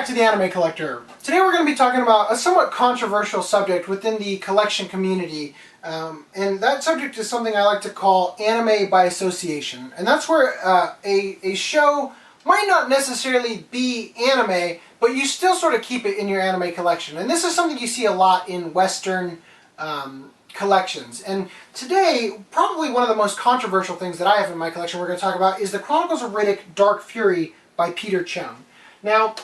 back to the Anime Collector. Today we're going to be talking about a somewhat controversial subject within the collection community, and that subject is something I like to call anime by association. And that's where a show might not necessarily be anime, but you still sort of keep it in your anime collection. And this is something you see a lot in Western collections. And today, probably one of the most controversial things that I have in my collection we're going to talk about is the Chronicles of Riddick Dark Fury by Peter Chung. Now,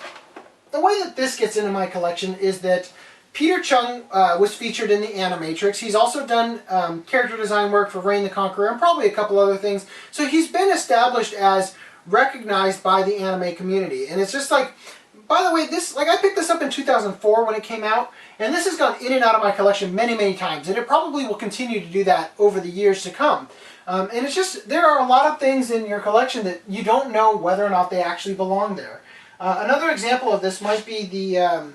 the way that this gets into my collection is that Peter Chung was featured in the Animatrix. He's also done character design work for Reign the Conqueror and probably a couple other things. So he's been established as recognized by the anime community. And it's just like, by the way, this, like, I picked this up in 2004 when it came out, and this has gone in and out of my collection many, many times, and it probably will continue to do that over the years to come. And it's just, there are a lot of things in your collection that you don't know whether or not they actually belong there. Another example of this might be the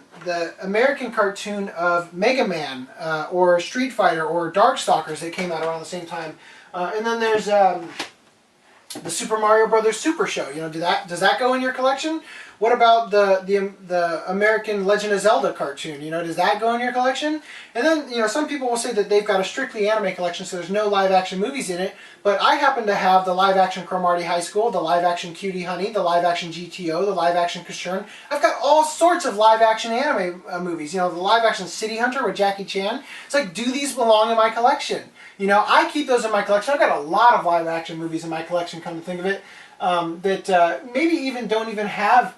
American cartoon of Mega Man, or Street Fighter, or Darkstalkers that came out around the same time. And then there's the Super Mario Brothers Super Show. You know, does that go in your collection? What about the American Legend of Zelda cartoon? You know, does that go in your collection? And then, you know, some people will say that they've got a strictly anime collection, so there's no live-action movies in it. But I happen to have the live-action Cromartie High School, the live-action Cutie Honey, the live-action GTO, the live-action Curation. I've got all sorts of live-action anime movies. You know, the live-action City Hunter with Jackie Chan. It's like, do these belong in my collection? You know, I keep those in my collection. I've got a lot of live-action movies in my collection, come to think of it, that maybe even don't even have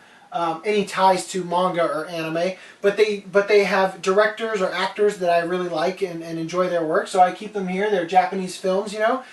any ties to manga or anime, but they have directors or actors that I really like and enjoy their work, so I keep them here. They're Japanese films, you know,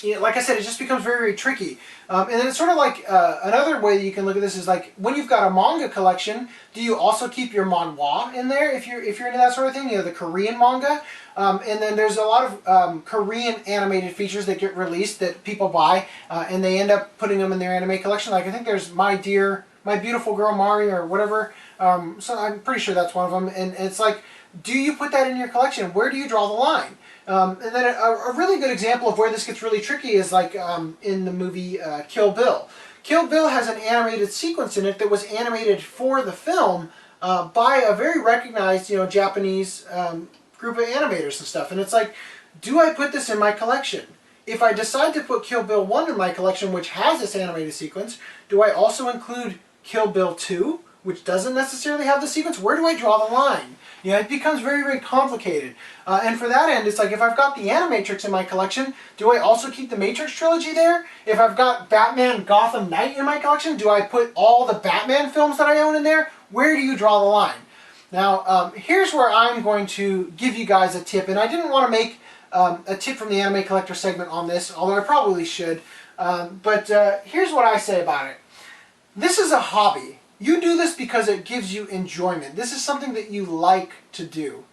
you know, like I said, it just becomes very, very tricky. And then it's sort of like another way that you can look at this is like, when you've got a manga collection, do you also keep your manhwa in there if you're into that sort of thing? You know, the Korean manga. And then there's a lot of Korean animated features that get released that people buy, and they end up putting them in their anime collection. Like I think there's My Beautiful Girl Mari or whatever. So I'm pretty sure that's one of them. And it's like, do you put that in your collection? Where do you draw the line? And then a really good example of where this gets really tricky is like in the movie Kill Bill. Kill Bill has an animated sequence in it that was animated for the film by a very recognized, you know, Japanese group of animators and stuff. And it's like, do I put this in my collection? If I decide to put Kill Bill 1 in my collection, which has this animated sequence, do I also include Kill Bill 2, which doesn't necessarily have the sequence? Where do I draw the line? You know, it becomes very, very complicated. And for that end, it's like, if I've got the Animatrix in my collection, do I also keep the Matrix trilogy there? If I've got Batman Gotham Knight in my collection, do I put all the Batman films that I own in there? Where do you draw the line? Now, here's where I'm going to give you guys a tip, and I didn't want to make a tip from the Anime Collector segment on this, although I probably should, but here's what I say about it. This is a hobby. You do this because it gives you enjoyment. This is something that you like to do.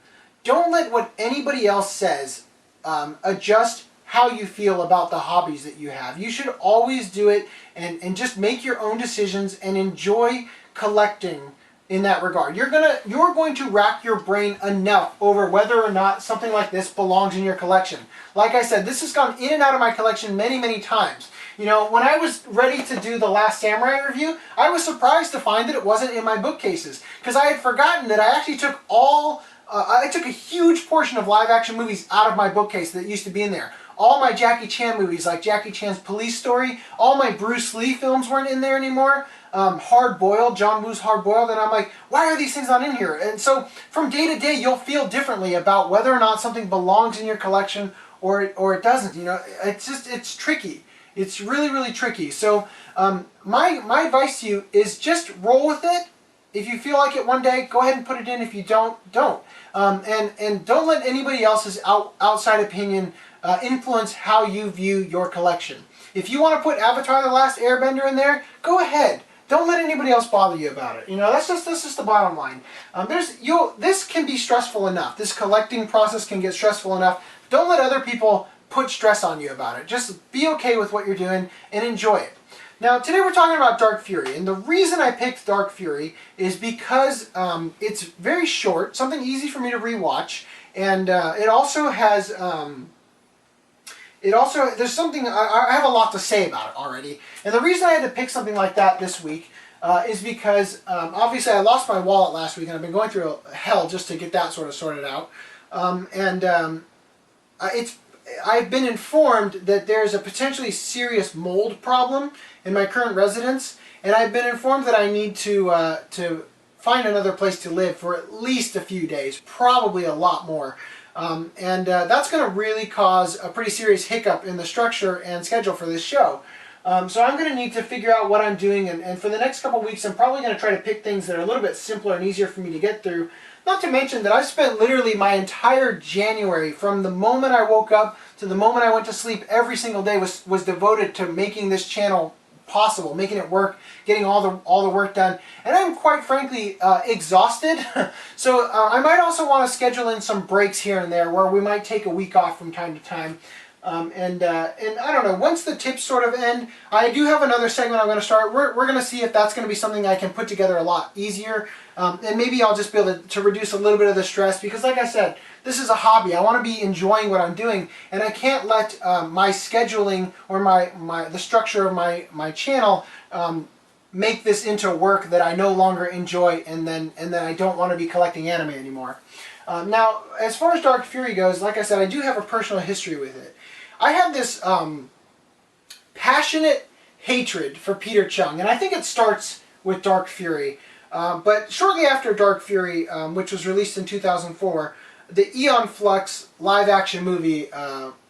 Don't let what anybody else says adjust how you feel about the hobbies that you have. You should always do it and just make your own decisions and enjoy collecting in that regard. You're going to rack your brain enough over whether or not something like this belongs in your collection. Like I said, this has gone in and out of my collection many, many times. You know, when I was ready to do the Last Samurai review, I was surprised to find that it wasn't in my bookcases, because I had forgotten that I actually took I took a huge portion of live-action movies out of my bookcase that used to be in there. All my Jackie Chan movies, like Jackie Chan's Police Story, all my Bruce Lee films weren't in there anymore. Hard Boiled, John Woo's Hard Boiled, and I'm like, why are these things not in here? And so from day to day, you'll feel differently about whether or not something belongs in your collection or it doesn't. You know, it's tricky. It's really, really tricky. So my advice to you is just roll with it. If you feel like it one day, go ahead and put it in. If you don't, don't. And don't let anybody else's outside opinion influence how you view your collection. If you want to put Avatar: The Last Airbender in there, go ahead. Don't let anybody else bother you about it. You know, that's just the bottom line. This can be stressful enough. This collecting process can get stressful enough. Don't let other people put stress on you about it. Just be okay with what you're doing and enjoy it. Now, today we're talking about Dark Fury, and the reason I picked Dark Fury is because it's very short, something easy for me to rewatch, and it also has there's something, I have a lot to say about it already. And the reason I had to pick something like that this week is because obviously I lost my wallet last week, and I've been going through hell just to get that sort of sorted out. I've been informed that there's a potentially serious mold problem in my current residence, and I've been informed that I need to find another place to live for at least a few days, probably a lot more. That's going to really cause a pretty serious hiccup in the structure and schedule for this show. So I'm going to need to figure out what I'm doing, and for the next couple of weeks I'm probably going to try to pick things that are a little bit simpler and easier for me to get through. Not to mention that I've spent literally my entire January, from the moment I woke up to the moment I went to sleep, every single day was devoted to making this channel possible, making it work, getting all the work done, and I'm quite frankly exhausted. So I might also want to schedule in some breaks here and there where we might take a week off from time to time. And I don't know, once the tips sort of end, I do have another segment I'm going to start. We're going to see if that's going to be something I can put together a lot easier. And maybe I'll just be able to reduce a little bit of the stress, because like I said, this is a hobby. I want to be enjoying what I'm doing, and I can't let my scheduling or the structure of my channel make this into work that I no longer enjoy, and then I don't want to be collecting anime anymore. Now, as far as Dark Fury goes, like I said, I do have a personal history with it. I had this passionate hatred for Peter Chung, and I think it starts with Dark Fury. But shortly after Dark Fury, which was released in 2004, the Aeon Flux live-action movie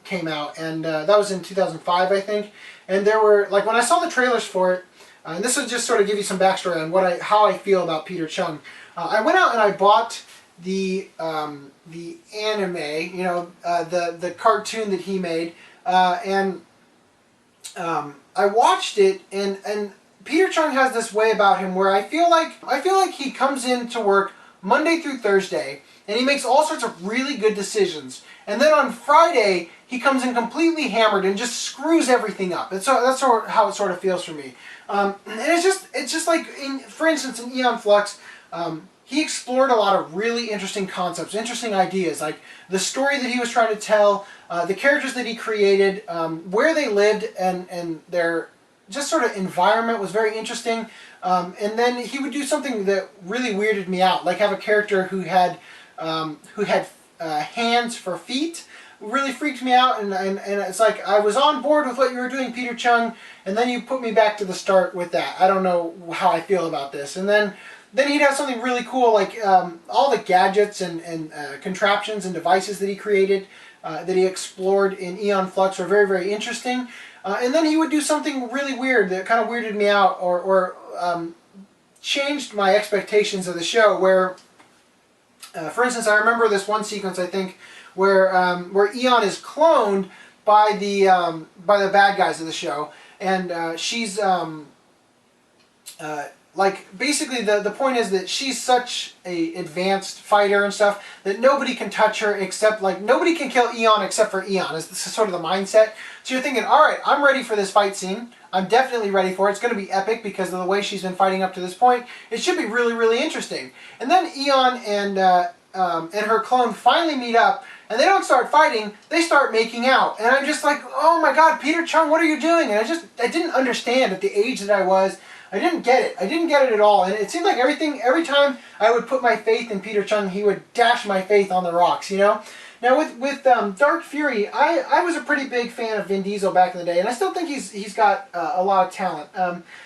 came out, and that was in 2005, I think. And there were, like, when I saw the trailers for it, and this will just sort of give you some backstory on how I feel about Peter Chung. I went out and I bought the anime, you know, the cartoon that he made, and I watched it, and Peter Chung has this way about him where I feel like he comes into work Monday through Thursday, and he makes all sorts of really good decisions, and then on Friday he comes in completely hammered and just screws everything up. And so that's how it sort of feels for me. And it's just like, for instance, in Aeon Flux, he explored a lot of really interesting concepts, interesting ideas, like the story that he was trying to tell, the characters that he created, where they lived, and their just sort of environment was very interesting. And then he would do something that really weirded me out, like have a character who had hands for feet. Really freaked me out, and it's like I was on board with what you were doing, Peter Chung, and then you put me back to the start with that. I don't know how I feel about this. And then he'd have something really cool, like all the gadgets and contraptions and devices that he created, that he explored in Aeon Flux were very, very interesting. And then he would do something really weird that kind of weirded me out, or changed my expectations of the show, where, for instance, I remember this one sequence, I think, where Aeon is cloned by the bad guys of the show, and she's like, basically the point is that she's such a advanced fighter and stuff that nobody can touch her except, like, nobody can kill Aeon except for Aeon. This is sort of the mindset. So you're thinking, all right, I'm ready for this fight scene. I'm definitely ready for it. It's going to be epic because of the way she's been fighting up to this point. It should be really, really interesting. And then Aeon and her clone finally meet up, and they don't start fighting, they start making out. And I'm just like, oh my god, Peter Chung, what are you doing? And I didn't understand at the age that I was. I didn't get it. I didn't get it at all. And it seemed like every time I would put my faith in Peter Chung, he would dash my faith on the rocks, you know? Now with Dark Fury, I was a pretty big fan of Vin Diesel back in the day, and I still think he's got a lot of talent.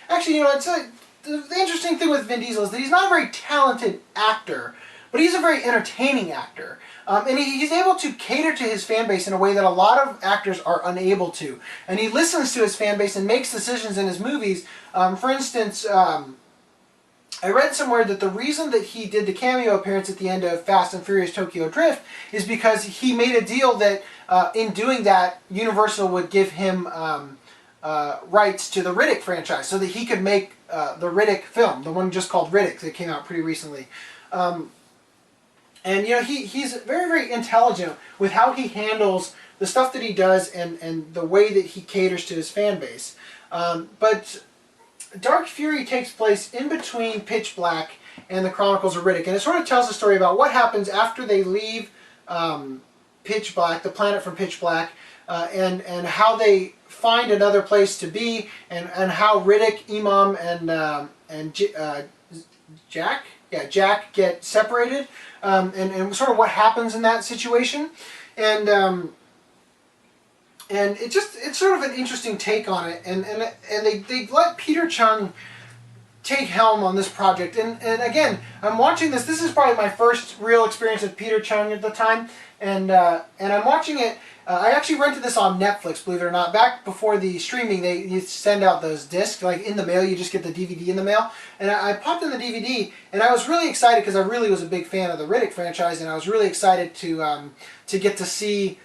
Actually, you know, the interesting thing with Vin Diesel is that he's not a very talented actor, but he's a very entertaining actor. And he's able to cater to his fan base in a way that a lot of actors are unable to. And he listens to his fan base and makes decisions in his movies. For instance, I read somewhere that the reason that he did the cameo appearance at the end of Fast and Furious Tokyo Drift is because he made a deal that in doing that, Universal would give him rights to the Riddick franchise so that he could make the Riddick film, the one just called Riddick that came out pretty recently. And, you know, he's very, very intelligent with how he handles the stuff that he does and the way that he caters to his fan base. But Dark Fury takes place in between Pitch Black and the Chronicles of Riddick. And it sort of tells a story about what happens after they leave Pitch Black, the planet from Pitch Black, and how they find another place to be, and how Riddick, Imam, Jack, yeah, Jack get separated, and sort of what happens in that situation, and it's sort of an interesting take on it, and they let Peter Chung take helm on this project, and again, I'm watching this. This is probably my first real experience with Peter Chung at the time, and I'm watching it. I actually rented this on Netflix, believe it or not. Back before the streaming, you send out those discs, like in the mail, you just get the DVD in the mail. And I popped in the DVD, and I was really excited because I really was a big fan of the Riddick franchise, and I was really excited to get to see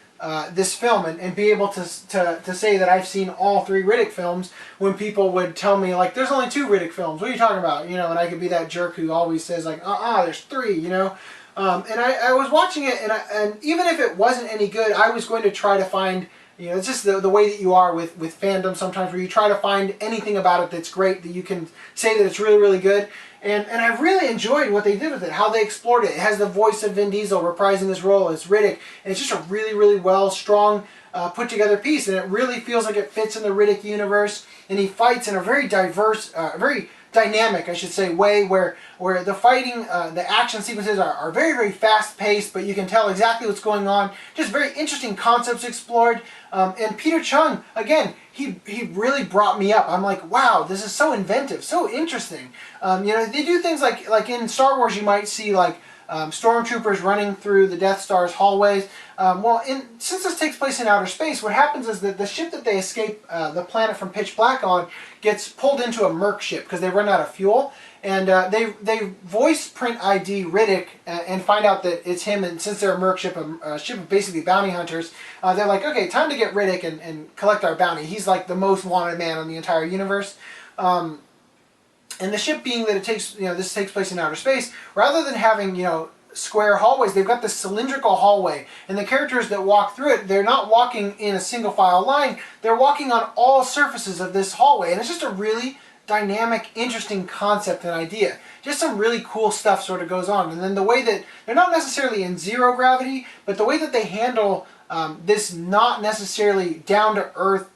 this film and be able to say that I've seen all 3 Riddick films when people would tell me, like, there's only 2 Riddick films, what are you talking about? You know, and I could be that jerk who always says, like, there's 3, you know? And I was watching it, and even if it wasn't any good, I was going to try to find, you know, it's just the way that you are with fandom sometimes, where you try to find anything about it that's great, that you can say that it's really, really good. And I really enjoyed what they did with it, how they explored it. It has the voice of Vin Diesel reprising his role as Riddick, and it's just a really, really well, strong, put together piece, and it really feels like it fits in the Riddick universe, and he fights in a very diverse, very dynamic, I should say, way where the fighting, the action sequences are very, very fast paced, but you can tell exactly what's going on. Just very interesting concepts explored. And Peter Chung, again, he really brought me up. I'm like, wow, this is so inventive, so interesting. You know, they do things like in Star Wars, you might see like stormtroopers running through the Death Star's hallways. Since this takes place in outer space, what happens is that the ship that they escape the planet from Pitch Black on gets pulled into a Merc ship because they run out of fuel. And they voice print ID Riddick and find out that it's him. And since they're a Merc ship, a ship of basically bounty hunters, they're like, okay, time to get Riddick and collect our bounty. He's like the most wanted man on the entire universe. And the ship being that this takes place in outer space, rather than having, square hallways, they've got this cylindrical hallway. And the characters that walk through it, they're not walking in a single file line, they're walking on all surfaces of this hallway. And it's just a really dynamic, interesting concept and idea. Just some really cool stuff sort of goes on. And then the way that, they're not necessarily in zero gravity, but the way that they handle this not necessarily down-to-earth,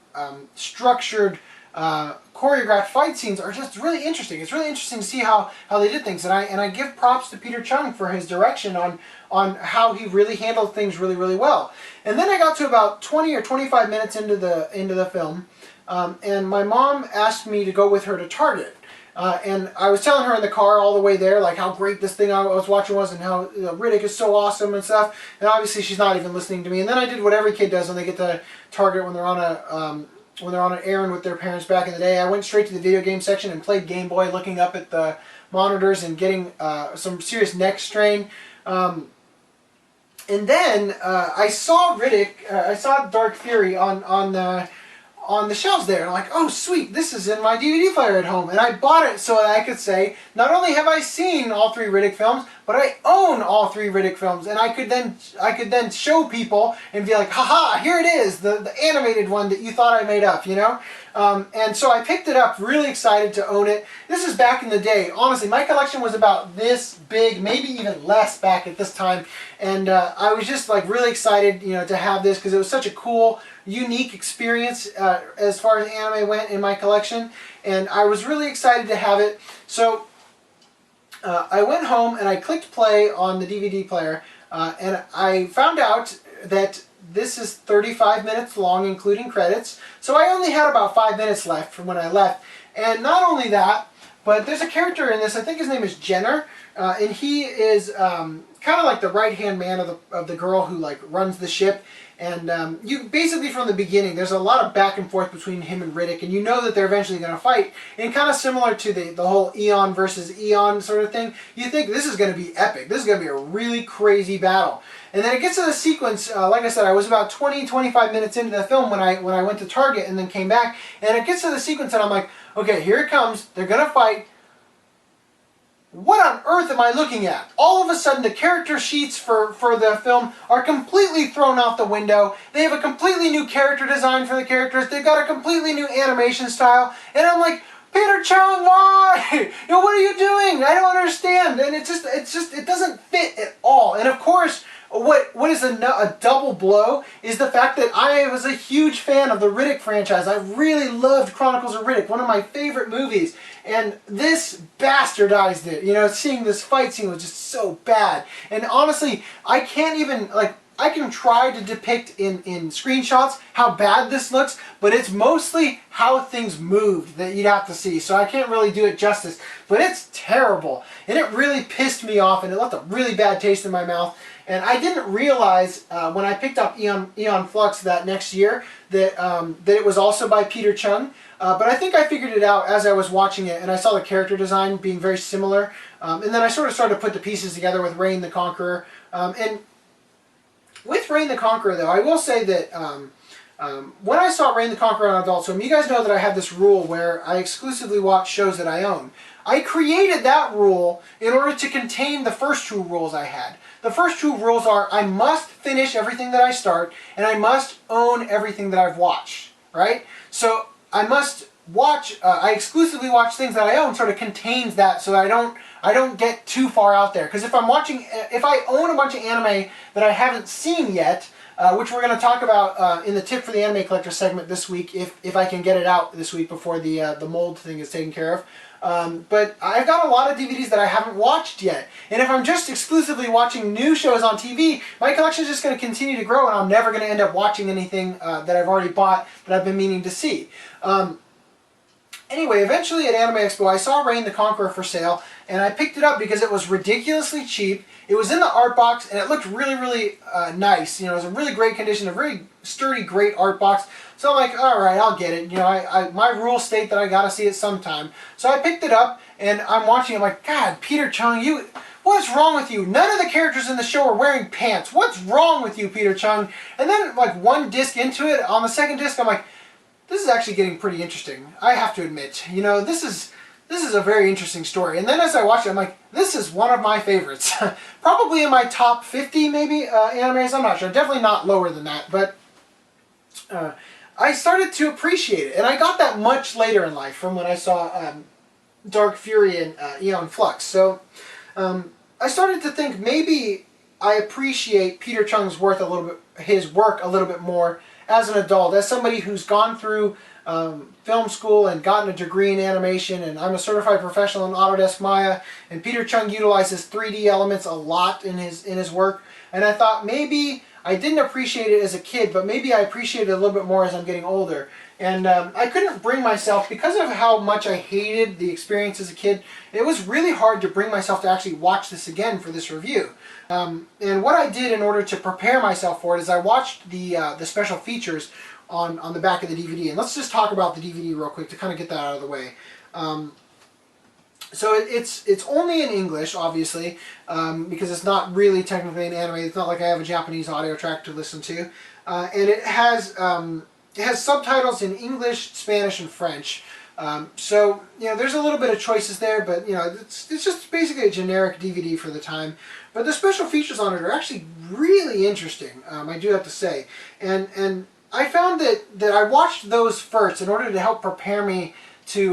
structured, choreographed fight scenes are just really interesting. It's really interesting to see how they did things, and I give props to Peter Chung for his direction on how he really handled things really, really well. And then I got to about 20 or 25 minutes into the film, and my mom asked me to go with her to Target. And I was telling her in the car all the way there, like how great this thing I was watching was, and how Riddick is so awesome and stuff. And obviously she's not even listening to me. And then I did what every kid does when they get to Target when they're on an errand with their parents back in the day. I went straight to the video game section and played Game Boy, looking up at the monitors and getting some serious neck strain. And then I saw Riddick, I saw Dark Fury on the shelves there. And I'm like, oh sweet, this is in my DVD player at home. And I bought it so that I could say, not only have I seen all 3 Riddick films, but I own all 3 Riddick films. And I could then show people and be like, haha, here it is, the animated one that you thought I made up, And so I picked it up, really excited to own it. This is back in the day. Honestly, my collection was about this big, maybe even less back at this time. And I was just like really excited, to have this because it was such a cool, unique experience as far as anime went in my collection. And I was really excited to have it. So I went home and I clicked play on the DVD player, and I found out that this is 35 minutes long, including credits. So I only had about 5 minutes left from when I left. And not only that, but there's a character in this, I think his name is Jenner, and he is kind of like the right-hand man of the girl who like runs the ship. And you basically from the beginning, there's a lot of back and forth between him and Riddick, and you know that they're eventually going to fight. And kind of similar to the whole Eon versus Eon sort of thing, you think this is going to be epic. This is going to be a really crazy battle. And then it gets to the sequence, like I said, I was about 20-25 minutes into the film when I went to Target and then came back. And it gets to the sequence and I'm like, okay, here it comes. They're going to fight. What on earth am I looking at? All of a sudden, the character sheets for the film are completely thrown out the window. They have a completely new character design for the characters. They've got a completely new animation style. And I'm like, Peter Chung, why? What are you doing? I don't understand. And it doesn't fit at all. And of course, what is a double blow is the fact that I was a huge fan of the Riddick franchise. I really loved Chronicles of Riddick, one of my favorite movies. And this bastardized it. You know, seeing this fight scene was just so bad. And honestly, I can't even, like, I can try to depict in screenshots how bad this looks, but it's mostly how things moved that you'd have to see. So I can't really do it justice. But it's terrible. And it really pissed me off, and it left a really bad taste in my mouth. And I didn't realize when I picked up Aeon Flux that next year that it was also by Peter Chung. But I think I figured it out as I was watching it, and I saw the character design being very similar. And then I sort of started to put the pieces together with Reign the Conqueror. And with Reign the Conqueror, though, I will say that when I saw Reign the Conqueror on Adult Swim, you guys know that I have this rule where I exclusively watch shows that I own. I created that rule in order to contain the first two rules I had. The first two rules are I must finish everything that I start, and I must own everything that I've watched, right? So I must watch, I exclusively watch things that I own, sort of contains that so that I don't get too far out there. Because if I own a bunch of anime that I haven't seen yet, which we're going to talk about in the tip for the anime collector segment this week, if I can get it out this week before the mold thing is taken care of. But I've got a lot of DVDs that I haven't watched yet. And if I'm just exclusively watching new shows on TV, my collection is just going to continue to grow, and I'm never going to end up watching anything that I've already bought that I've been meaning to see. Anyway, eventually at Anime Expo, I saw Reign the Conqueror for sale, and I picked it up because it was ridiculously cheap. It was in the art box, and it looked really, really nice. You know, it was in really great condition, a really sturdy, great art box. So I'm like, all right, I'll get it. You know, my rules state that I got to see it sometime. So I picked it up, and I'm watching it. I'm like, God, Peter Chung, what's wrong with you? None of the characters in the show are wearing pants. What's wrong with you, Peter Chung? And then, like, one disc into it, on the second disc, I'm like, this is actually getting pretty interesting. I have to admit, you know, this is a very interesting story. And then as I watch it, I'm like, this is one of my favorites. Probably in my top 50, maybe, animes. I'm not sure. Definitely not lower than that. But I started to appreciate it. And I got that much later in life from when I saw Dark Fury and Aeon Flux. So I started to think maybe I appreciate Peter Chung's work a little bit more as an adult, as somebody who's gone through film school and gotten a degree in animation, and I'm a certified professional in Autodesk Maya, and Peter Chung utilizes 3D elements a lot in his work, and I thought maybe I didn't appreciate it as a kid, but maybe I appreciate it a little bit more as I'm getting older. And I couldn't bring myself, because of how much I hated the experience as a kid, it was really hard to bring myself to actually watch this again for this review. And what I did in order to prepare myself for it is I watched the special features on the back of the DVD. And let's just talk about the DVD real quick to kind of get that out of the way. So it's only in English, obviously, because it's not really technically an anime. It's not like I have a Japanese audio track to listen to. And it has subtitles in English, Spanish, and French. So, you know, there's a little bit of choices there, but, you know, it's just basically a generic DVD for the time. But the special features on it are actually really interesting, I do have to say. And I found that I watched those first in order to help prepare me to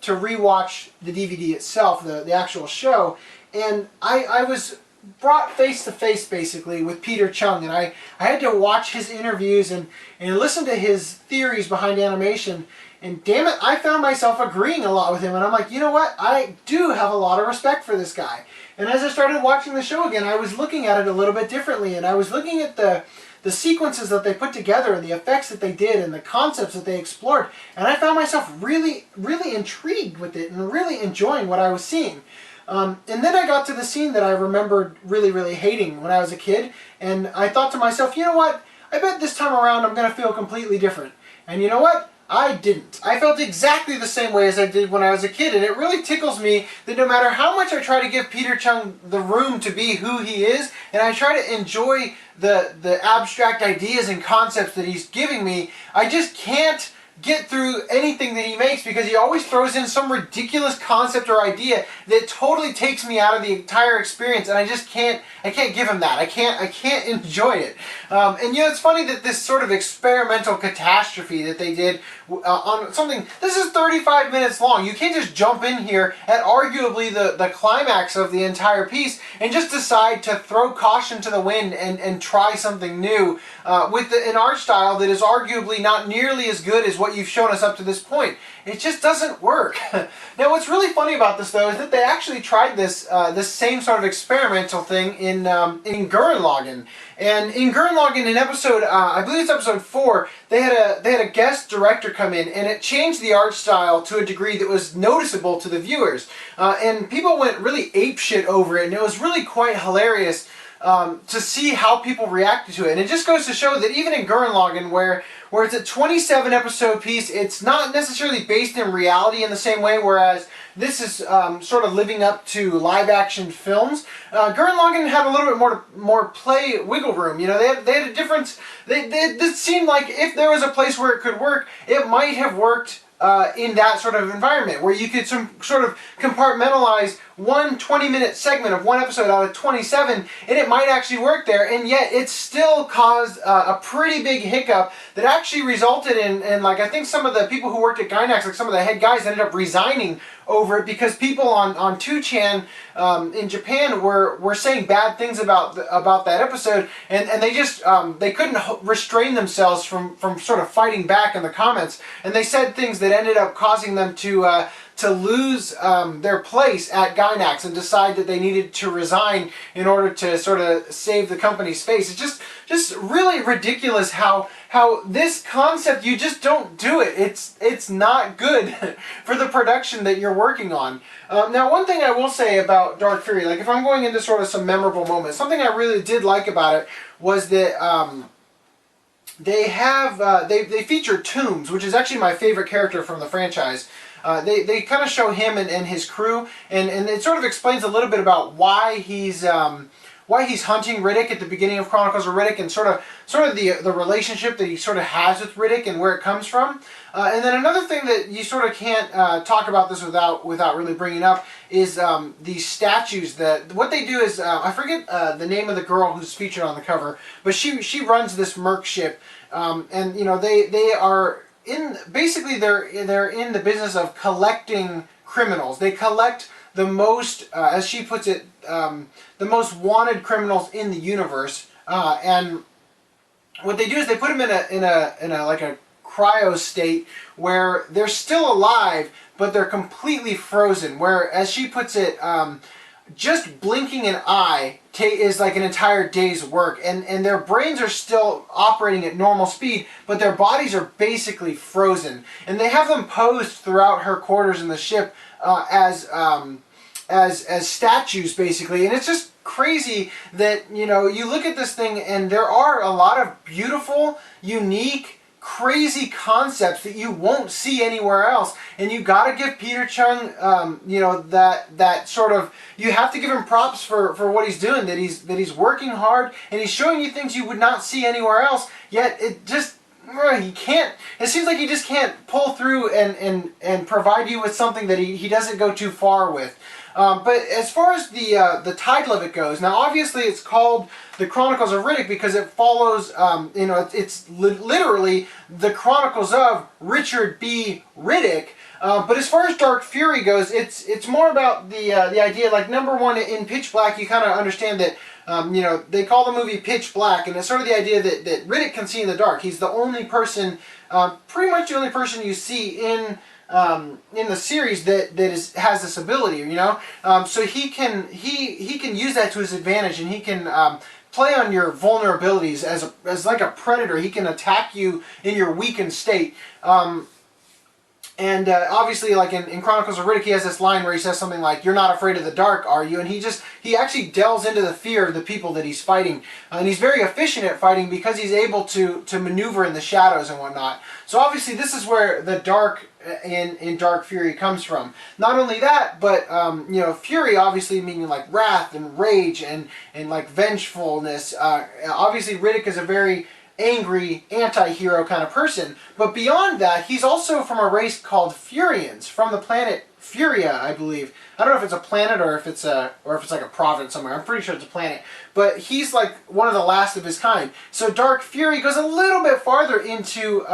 rewatch the DVD itself, the actual show. And I was brought face to face basically with Peter Chung, and I had to watch his interviews and listen to his theories behind animation, and damn it, I found myself agreeing a lot with him, and I'm like, you know what, I do have a lot of respect for this guy. And as I started watching the show again, I was looking at it a little bit differently, and I was looking at the sequences that they put together and the effects that they did and the concepts that they explored, and I found myself really, really intrigued with it and really enjoying what I was seeing. And then I got to the scene that I remembered really, really hating when I was a kid, and I thought to myself, you know what, I bet this time around I'm going to feel completely different. And you know what? I didn't. I felt exactly the same way as I did when I was a kid, and it really tickles me that no matter how much I try to give Peter Chung the room to be who he is, and I try to enjoy the abstract ideas and concepts that he's giving me, I just can't get through anything that he makes, because he always throws in some ridiculous concept or idea that totally takes me out of the entire experience, and I can't give him that. I can't enjoy it. And it's funny that this sort of experimental catastrophe that they did on something, this is 35 minutes long. You can't just jump in here at arguably the climax of the entire piece and just decide to throw caution to the wind and try something new with an art style that is arguably not nearly as good as what you've shown us up to this point. It just doesn't work. Now, what's really funny about this, though, is that they actually tried this same sort of experimental thing in Gurren Lagann. And in Gurren Lagann, in episode, I believe it's episode 4, they had a guest director come in, and it changed the art style to a degree that was noticeable to the viewers. And people went really apeshit over it, and it was really quite hilarious to see how people reacted to it. And it just goes to show that even in Gurren Lagann, where it's a 27 episode piece, it's not necessarily based in reality in the same way, whereas this is sort of living up to live action films. Gurren Lagann had a little bit more play wiggle room. They had a difference. This seemed like if there was a place where it could work, it might have worked in that sort of environment, where you could sort of compartmentalize one 20-minute segment of one episode out of 27, and it might actually work there, and yet it still caused a pretty big hiccup that actually resulted in like, I think some of the people who worked at Gainax, like some of the head guys, ended up resigning over it, because people on 2chan in Japan were saying bad things about that episode, and they just they couldn't restrain themselves from sort of fighting back in the comments, and they said things that ended up causing them to lose their place at Gainax and decide that they needed to resign in order to sort of save the company's face. It's just really ridiculous how this concept, you just don't do it. It's not good for the production that you're working on. Now, one thing I will say about Dark Fury, like if I'm going into sort of some memorable moments, something I really did like about it was that they feature Toombs, which is actually my favorite character from the franchise. They kind of show him and his crew, and it sort of explains a little bit about why he's hunting Riddick at the beginning of Chronicles of Riddick, and sort of the relationship that he sort of has with Riddick and where it comes from. And then another thing that you sort of can't talk about this without really bringing up is these statues. That what they do is I forget the name of the girl who's featured on the cover, but she runs this merc ship, and they are basically they're in the business of collecting criminals. They collect the most, as she puts it, the most wanted criminals in the universe. And what they do is they put them in a like a cryo state where they're still alive, but they're completely frozen. Where, as she puts it, just blinking an eye is like an entire day's work, and their brains are still operating at normal speed, but their bodies are basically frozen. And they have them posed throughout her quarters in the ship as statues, basically. And it's just crazy that you look at this thing, and there are a lot of beautiful, unique, crazy concepts that you won't see anywhere else, and you got to give Peter Chung, that sort of, you have to give him props for what he's doing. That he's working hard, and he's showing you things you would not see anywhere else. Yet it just, he can't. It seems like he just can't pull through and provide you with something that he doesn't go too far with. But as far as the title of it goes, now obviously it's called the Chronicles of Riddick because it follows, it's literally the Chronicles of Richard B. Riddick. But as far as Dark Fury goes, it's more about the idea, like, number one, in Pitch Black, you kind of understand that, they call the movie Pitch Black, and it's sort of the idea that Riddick can see in the dark. He's the only person, pretty much the only person you see in the series that has this ability, so he can use that to his advantage, and he can play on your vulnerabilities as like a predator. He can attack you in your weakened state. And obviously, like in Chronicles of Riddick, he has this line where he says something like, "You're not afraid of the dark, are you?" And he actually delves into the fear of the people that he's fighting. And he's very efficient at fighting because he's able to maneuver in the shadows and whatnot. So obviously, this is where the dark in Dark Fury comes from. Not only that, but fury, obviously meaning like wrath and rage and like vengefulness. Obviously, Riddick is a very angry anti-hero kind of person. But beyond that, he's also from a race called Furians, from the planet Furia, I believe. I don't know if it's a planet or if it's like a province somewhere. I'm pretty sure it's a planet. But he's like one of the last of his kind. So Dark Fury goes a little bit farther into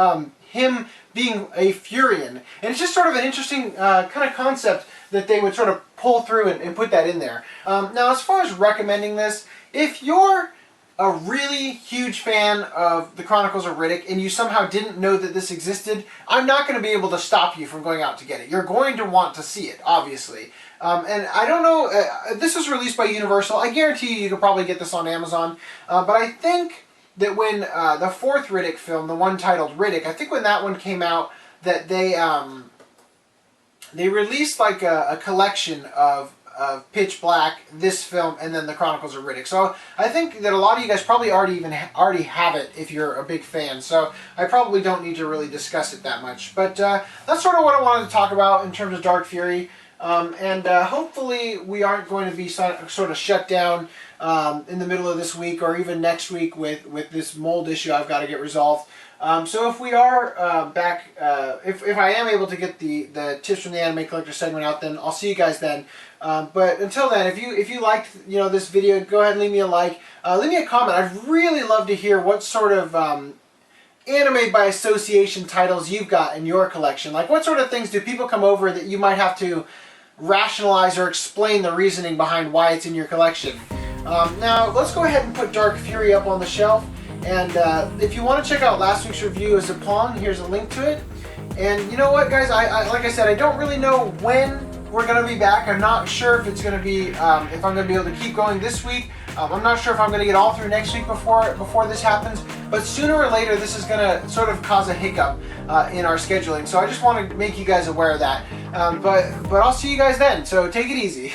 him being a Furian. And it's just sort of an interesting kind of concept that they would sort of pull through and put that in there. Now, as far as recommending this, if you're a really huge fan of the Chronicles of Riddick and you somehow didn't know that this existed, I'm not going to be able to stop you from going out to get it. You're going to want to see it, obviously. And I don't know, this was released by Universal. I guarantee you could probably get this on Amazon. But I think that when the fourth Riddick film, the one titled Riddick, I think when that one came out, that they released like a collection of Pitch Black, this film, and then the Chronicles of Riddick. So I think that a lot of you guys probably already have it if you're a big fan. So I probably don't need to really discuss it that much. But that's sort of what I wanted to talk about in terms of Dark Fury. Hopefully we aren't going to be sort of shut down in the middle of this week or even next week with this mold issue I've got to get resolved. So if we are back, if I am able to get the tips from the Anime Collector segment out, then I'll see you guys then. But until then, if you liked this video, go ahead and leave me a like. Leave me a comment. I'd really love to hear what sort of anime by association titles you've got in your collection. Like, what sort of things do people come over that you might have to rationalize or explain the reasoning behind why it's in your collection? Now, let's go ahead and put Dark Fury up on the shelf. And if you want to check out last week's review of Zapong, here's a link to it. And you know what, guys? I like I said, I don't really know when we're going to be back. I'm not sure if it's going to be, if I'm going to be able to keep going this week. I'm not sure if I'm going to get all through next week before this happens. But sooner or later, this is going to sort of cause a hiccup in our scheduling. So I just want to make you guys aware of that. But I'll see you guys then. So take it easy.